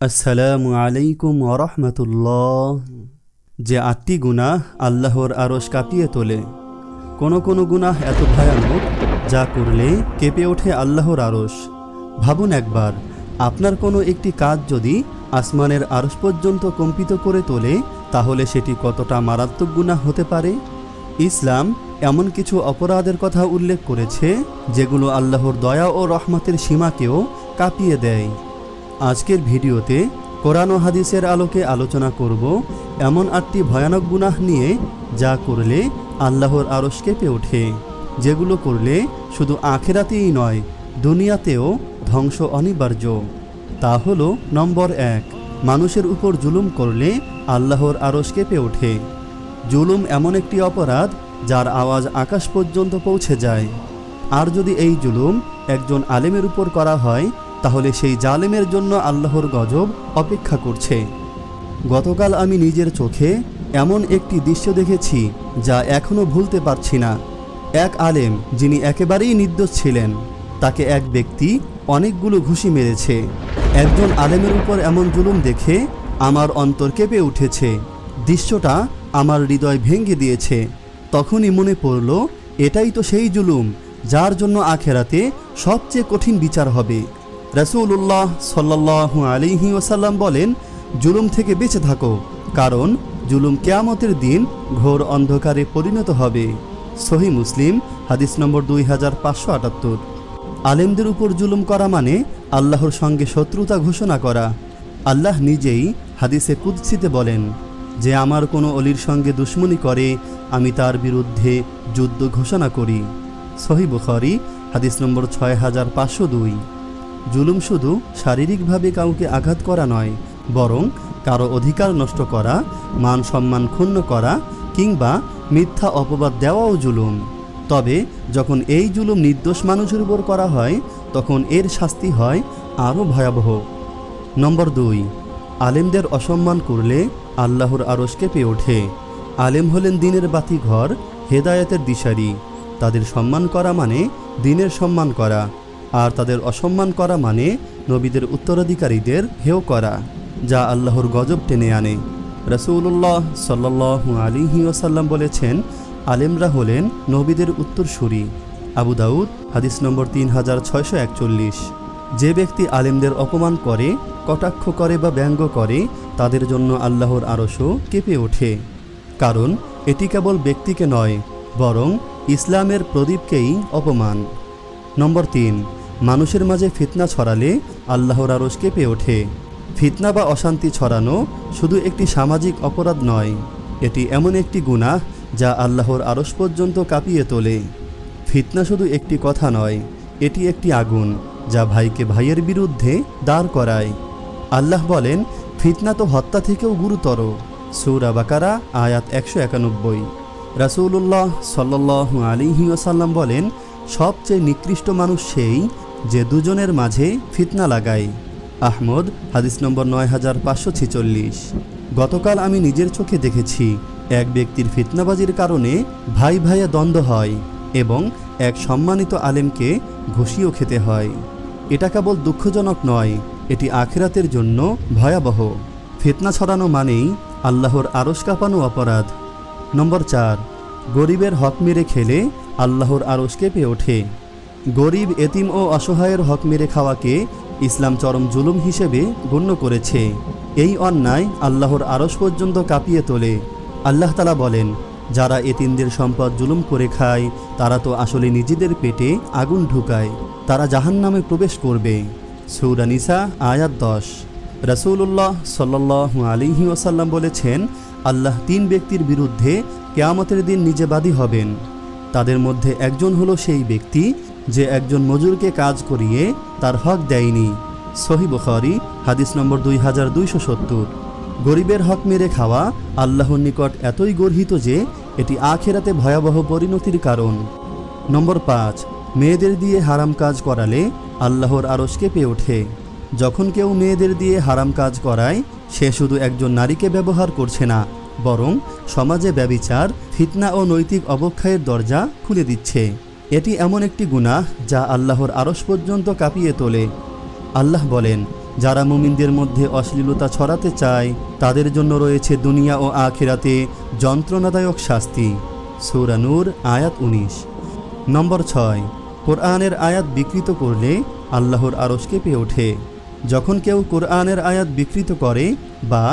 আসসালামু আলাইকুম ওয়া রাহমাতুল্লাহ। যে ৮টি গুনাহ আল্লাহর আরশ কাঁপিয়ে তোলে। কোন কোন গুনাহ এত ভয়ানক যা করলে কেঁপে ওঠে আল্লাহর আরশ। ভাবুন একবার, আপনার কোনো একটি কাজ যদি আসমানের আরশ পর্যন্ত কম্পিত করে তোলে, তাহলে সেটি কতটা মারাত্মক গুনাহ হতে পারে। ইসলাম এমন কিছু অপরাধের কথা উল্লেখ করেছে যেগুলো আল্লাহর দয়া ও রহমতের সীমাকেও কাঁপিয়ে দেয়। আজকের ভিডিওতে কোরআন ও হাদিসের আলোকে আলোচনা করব এমন ৮টি ভয়ানক গুনাহ নিয়ে যা করলে আল্লাহর আরশ কেঁপে ওঠে, যেগুলো করলে শুধু আখিরাতেই নয়, দুনিয়াতেও ধ্বংস অনিবার্য। তা হলো নম্বর ১, মানুষের উপর জুলুম করলে আল্লাহর আরশ কেঁপে ওঠে। জুলুম এমন একটি অপরাধ যার আওয়াজ আকাশ পর্যন্ত পৌঁছে যায়। আর যদি এই জুলুম একজন আলেমের উপর করা হয়, তাহলে সেই জালেমের জন্য আল্লাহর গজব অপেক্ষা করছে। গতকাল আমি নিজের চোখে এমন একটি দৃশ্য দেখেছি যা এখনও ভুলতে পারছি না। এক আলেম যিনি একেবারেই নির্দোষ ছিলেন, তাকে এক ব্যক্তি অনেকগুলো ঘুষি মেরেছে। একজন আলেমের উপর এমন জুলুম দেখে আমার অন্তর কেঁপে উঠেছে। দৃশ্যটা আমার হৃদয় ভেঙে দিয়েছে। তখনই মনে পড়ল, এটাই তো সেই জুলুম যার জন্য আখেরাতে সবচেয়ে কঠিন বিচার হবে। রাসূলুল্লাহ সাল্লাল্লাহু আলাইহি ওয়াসাল্লাম বলেন, জুলুম থেকে বেঁচে থাকো, কারণ জুলুম কিয়ামতের দিন ঘোর অন্ধকারে পরিণত হবে। সহিহ মুসলিম, হাদিস নম্বর 2578। আলেমদের উপর জুলুম করা মানে আল্লাহর সঙ্গে শত্রুতা ঘোষণা করা। আল্লাহ নিজেই হাদিসে কুদসিতে বলেন, যে আমার কোনো অলির সঙ্গে দুশমনি করে, আমি তার বিরুদ্ধে যুদ্ধ ঘোষণা করি। সহিহ বুখারী, হাদিস নম্বর 6502। জুলুম শুধু শারীরিকভাবে কাউকে আঘাত করা নয়, বরং কারো অধিকার নষ্ট করা, মান সম্মান ক্ষুণ্ণ করা কিংবা মিথ্যা অপবাদ দেওয়াও জুলুম। তবে যখন এই জুলুম নির্দোষ মানুষের উপর করা হয়, তখন এর শাস্তি হয় আরও ভয়াবহ। নম্বর ২, আলেমদের অসম্মান করলে আল্লাহর আরশ কেঁপে ওঠে। আলেম হলেন দ্বীনের বাতিঘর, হেদায়েতের দিশারি। তাদের সম্মান করা মানে দ্বীনের সম্মান করা, আর তাদের অসম্মান করা মানে নবীদের উত্তরাধিকারীদের হেয় করা, যা আল্লাহর গজব টেনে আনে। রাসূলুল্লাহ সাল্লাল্লাহু আলাইহি ওয়াসাল্লাম বলেছেন, আলেমরা হলেন নবীদের উত্তরসূরি। আবু দাউদ, হাদিস নম্বর 3641। যে ব্যক্তি আলেমদের অপমান করে, কটাক্ষ করে বা ব্যঙ্গ করে, তাদের জন্য আল্লাহর আরশও কেঁপে ওঠে। কারণ এটি কেবল ব্যক্তিকে নয়, বরং ইসলামের প্রদীপকেই অপমান। নম্বর ৩, মানুষের মাঝে ফিতনা ছড়ালে আল্লাহর আরশ কেঁপে ওঠে। ফিতনা বা অশান্তি ছড়ানো শুধু একটি সামাজিক অপরাধ নয়, এটি এমন একটি গুনাহ যা আল্লাহর আরশ পর্যন্ত কাঁপিয়ে তোলে। ফিতনা শুধু একটি কথা নয়, এটি একটি আগুন যা ভাইকে ভাইয়ের বিরুদ্ধে দাঁড় করায়। আল্লাহ বলেন, ফিতনা তো হত্যা থেকেও গুরুতর। সূরা বাকারা, আয়াত 191। রাসূলুল্লাহ সাল্লাল্লাহু আলাইহি ওয়াসাল্লাম বলেন, সবচেয়ে নিকৃষ্ট মানুষ সেই যে দুজনের মাঝে ফিতনা লাগায়। আহমদ, হাদিস নম্বর 9546। গতকাল আমি নিজের চোখে দেখেছি, এক ব্যক্তির ফিতনাবাজির কারণে ভাই ভাইয়ে দ্বন্দ্ব হয় এবং এক সম্মানিত আলেমকে ঘুষিও খেতে হয়। এটা কেবল দুঃখজনক নয়, এটি আখিরাতের জন্য ভয়াবহ। ফিতনা ছড়ানো মানেই আল্লাহর আরশ কাঁপানো অপরাধ। নম্বর ৪, গরিবের হক মেরে খেলে আল্লাহর আরশ কেঁপে ওঠে। গরিব, এতিম ও অসহায়ের হক মেরে খাওয়াকে ইসলাম চরম জুলুম হিসেবে গণ্য করেছে। এই অন্যায় আল্লাহর আরশ পর্যন্ত কাঁপিয়ে তোলে। আল্লাহ তাআলা বলেন, যারা এতিমদের সম্পদ জুলুম করে খায়, তারা তো আসলে নিজেদের পেটে আগুন ঢুকায়, তারা জাহান্নামে প্রবেশ করবে। সূরা নিসা, আয়াত 10। রাসূলুল্লাহ সাল্লাল্লাহু আলাইহি ওয়াসাল্লাম বলেছেন, আল্লাহ ৩ ব্যক্তির বিরুদ্ধে কিয়ামতের দিন নিজে বাদী হবেন। তাদের মধ্যে একজন হলো সেই ব্যক্তি যে একজন মজুরকে কাজ করিয়ে তার হক দেয়নি। সহিহ বুখারী, হাদিস নম্বর 2270। গরিবের হক মেরে খাওয়া আল্লাহর নিকট এতই গর্হিত যে এটি আখিরাতে ভয়াবহ পরিণতির কারণ। নম্বর ৫, মেয়েদের দিয়ে হারাম কাজ করালে আল্লাহর আরশ কেঁপে ওঠে। যখন কেউ মেয়েদের দিয়ে হারাম কাজ করায়, সে শুধু একজন নারীকে ব্যবহার করছে না, বরং সমাজে ব্যভিচার, ফিতনা ও নৈতিক অবক্ষয়ের দরজা খুলে দিচ্ছে। এটি এমন একটি গুনাহ যা আল্লাহর আরশ পর্যন্ত কাঁপিয়ে তোলে। আল্লাহ বলেন, যারা মুমিনদের মধ্যে অশ্লীলতা ছড়াতে চায় তাদের জন্য রয়েছে দুনিয়া ও আখিরাতে যন্ত্রণাদায়ক শাস্তি। সূরা নূর আয়াত 19। নম্বর 6, কোরআনের আয়াত বিকৃত করলে আল্লাহর আরশ কেঁপে ওঠে। যখন কেউ কোরআনের আয়াত বিকৃত করে বা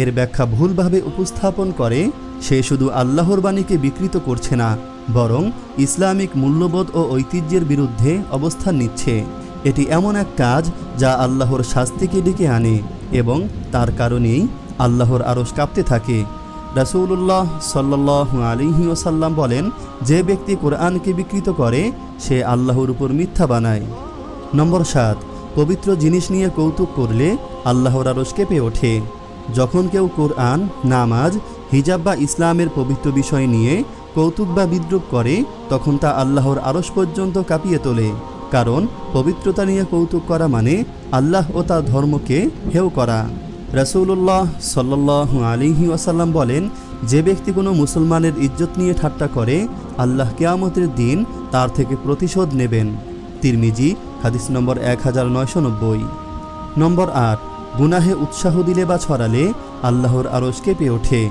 এর ব্যাখ্যা ভুলভাবে উপস্থাপন করে, সে শুধু আল্লাহর বাণীকে বিকৃত করছে না, বরং ইসলামিক মূল্যবোধ ও ঐতিহ্যের বিরুদ্ধে অবস্থান নিচ্ছে। এটি এমন এক কাজ যা আল্লাহর শাস্তিকে ডেকে আনে এবং তার কারণেই আল্লাহর আরশ কাঁপতে থাকে। রাসূলুল্লাহ সাল্লাল্লাহু আলাইহি ওয়াসাল্লাম বলেন, যে ব্যক্তি কোরআনকে বিকৃত করে সে আল্লাহর উপর মিথ্যা বানায়। নম্বর 7, পবিত্র জিনিস নিয়ে কৌতুক করলে আল্লাহর আরশ কেঁপে ওঠে। যখন কেউ কোরআন, নামাজ, হিজাব বা ইসলামের পবিত্র বিষয় নিয়ে কৌতুক বা বিদ্রূপ করে, তখন তা আল্লাহর আরশ পর্যন্ত কাঁপিয়ে তোলে। কারণ পবিত্রতা নিয়ে কৌতুক করা মানে আল্লাহ ও তার ধর্মকে হেয় করা। রাসূলুল্লাহ সাল্লাল্লাহু আলাইহি ওয়াসাল্লাম বলেন, যে ব্যক্তি কোনো মুসলমানের ইজ্জত নিয়ে ঠাট্টা করে, আল্লাহ কিয়ামতের দিন তার থেকে প্রতিশোধ নেবেন। তিরমিজি, হাদিস নম্বর 1990। নম্বর 8, গুনাহে উৎসাহ দিলে বা ছড়ালে আল্লাহর আরশ কেঁপে ওঠে।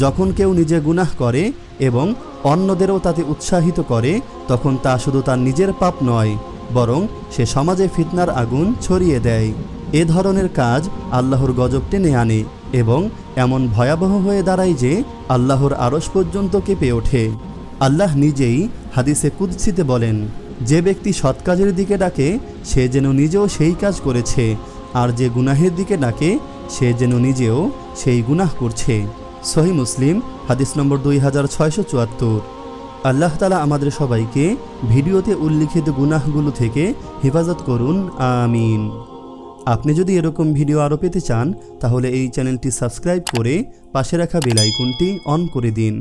যখন কেউ নিজে গুনাহ করে এবং অন্যদেরও তাতে উৎসাহিত করে, তখন তা শুধু তার নিজের পাপ নয়, বরং সে সমাজে ফিতনার আগুন ছড়িয়ে দেয়। এ ধরনের কাজ আল্লাহর গজব টেনে আনে এবং এমন ভয়াবহ হয়ে দাঁড়ায় যে আল্লাহর আরশ পর্যন্ত কেঁপে ওঠে। আল্লাহ নিজেই হাদিসে কুদসিতে বলেন, যে ব্যক্তি সৎ কাজের দিকে ডাকে সে যেন নিজেও সেই কাজ করেছে, আর যে গুনাহের দিকে ডাকে সে যেন নিজেও সেই গুনাহ করছে। সহিহ মুসলিম, হাদিস নম্বর 2674। আল্লাহ তাআলা আমাদের সবাইকে ভিডিওতে উল্লিখিত গুনাহগুলো থেকে হেফাজত করুন, আমিন। আপনি যদি এরকম ভিডিও আরও পেতে চান তাহলে এই চ্যানেলটি সাবস্ক্রাইব করে পাশে রাখা বেল আইকনটি অন করে দিন।